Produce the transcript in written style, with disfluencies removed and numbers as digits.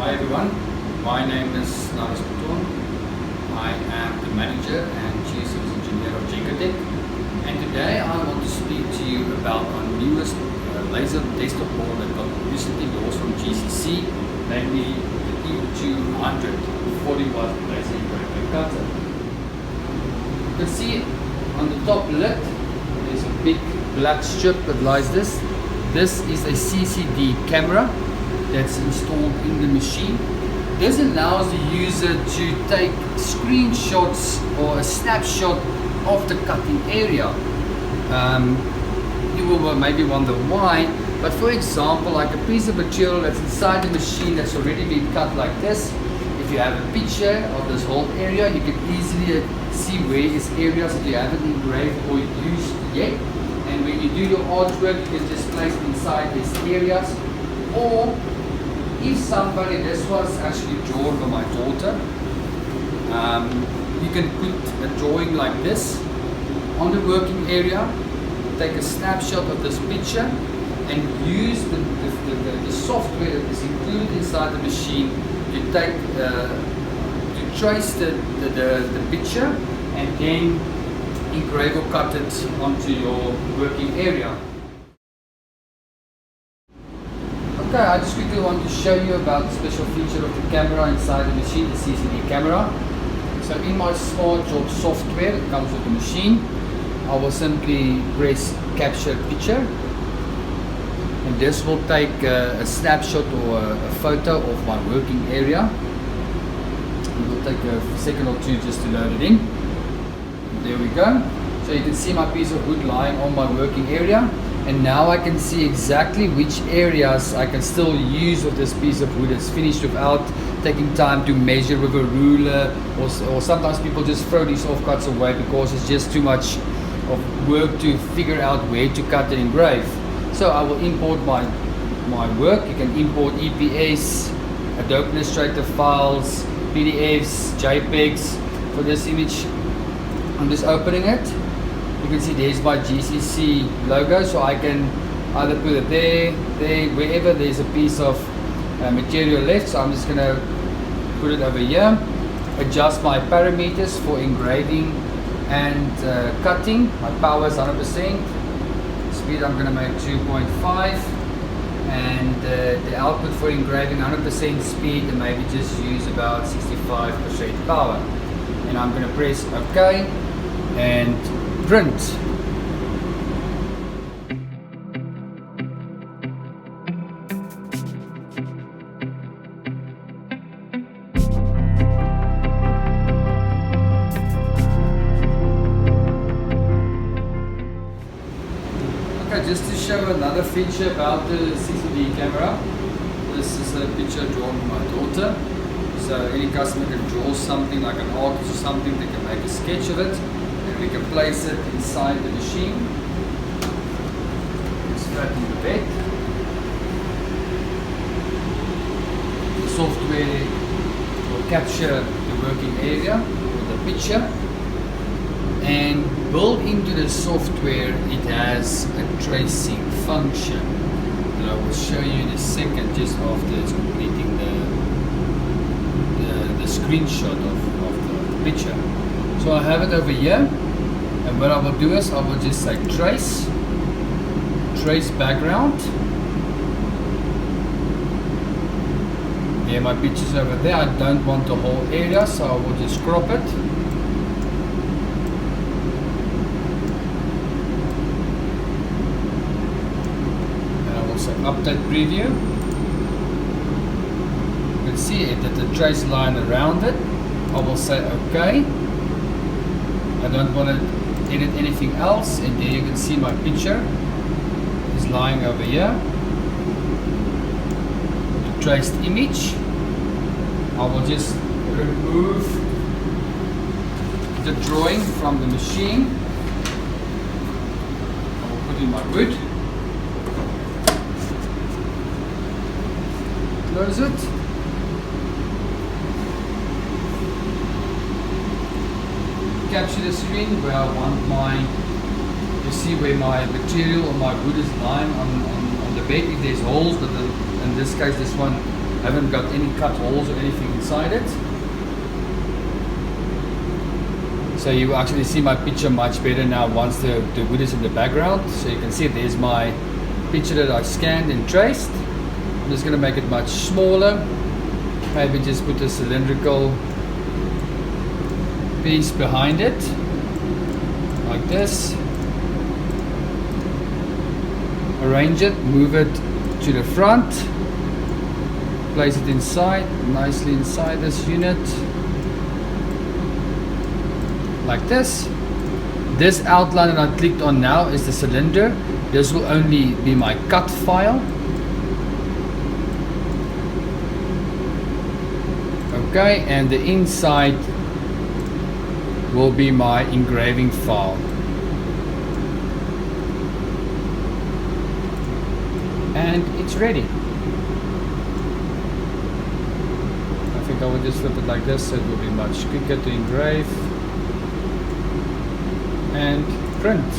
Hi everyone, my name is I am the manager and chief service engineer of Gencotech, and today I want to speak to you about our newest laser desktop board that got recently launched from GCC, namely the E200 40-watt laser engraver cutter. You can see on the top lid there's a big black strip that lies this. This is a CCD camera that's installed in the machine. This allows the user to take screenshots or a snapshot of the cutting area. You will maybe wonder why, but for example, like a piece of material that's inside the machine that's already been cut like this, if you have a picture of this whole area, you can easily see where is areas that you haven't engraved or used yet. And when you do your artwork, you can just place it inside these areas. Or if somebody, this was actually drawn by my daughter, you can put a drawing like this on the working area, take a snapshot of this picture and use the software that is included inside the machine to take to trace the picture and then engrave or cut it onto your working area. Okay, I just quickly want to show you about the special feature of the camera inside the machine, the CCD camera. So in my Smart Job software that comes with the machine, I will simply press capture picture, and this will take a snapshot or a photo of my working area. It will take a second or two just to load it in. There we go. So you can see my piece of wood lying on my working area, and now I can see exactly which areas I can still use of this piece of wood that's finished without taking time to measure with a ruler, or sometimes people just throw these offcuts away because it's just too much of work to figure out where to cut and engrave. So I will import my work. You can import EPS, Adobe Illustrator files, PDFs, JPEGs. For this image, I'm just opening it. You can see there's my GCC logo, so I can either put it there, wherever there's a piece of material left. So I'm just going to put it over here, adjust my parameters for engraving and cutting. My power is 100%, speed I'm going to make 2.5, and the output for engraving 100% speed, and maybe just use about 65% power. And I'm going to press OK and print. Okay, just to show another feature about the CCD camera. This is a picture drawn by my daughter. So any customer can draw something like an artist or something, they can make a sketch of it, and we can place it inside the machine. It's flatten the bed. The software will capture the working area with the picture, and built into the software it has a tracing function that I will show you in a second, just after it's completing the screenshot of the picture. So I have it over here, and what I will do is I will just say trace background. Yeah, my picture's over there. I don't want the whole area, so I will just crop it. And I will say update preview. See it that the trace line around it. I will say OK. I don't want to edit anything else, and there you can see my picture is lying over here. The traced image, I will just remove the drawing from the machine. I will put in my wood, close it. Capture the screen where I want you see where my material or my wood is lying on the bed. If there's holes, but in this case this one Haven't got any cut holes or anything inside it. So you actually see my picture much better now once the wood is in the background. So you can see there's my picture that I scanned and traced. I'm just going to make it much smaller. Maybe just put a cylindrical piece behind it, like this. Arrange it, move it to the front, place it inside, nicely inside this unit, like this. This outline that I clicked on now is the cylinder. This will only be my cut file. Okay, and the inside will be my engraving file. And it's ready. I think I will just flip it like this so it will be much quicker to engrave and print.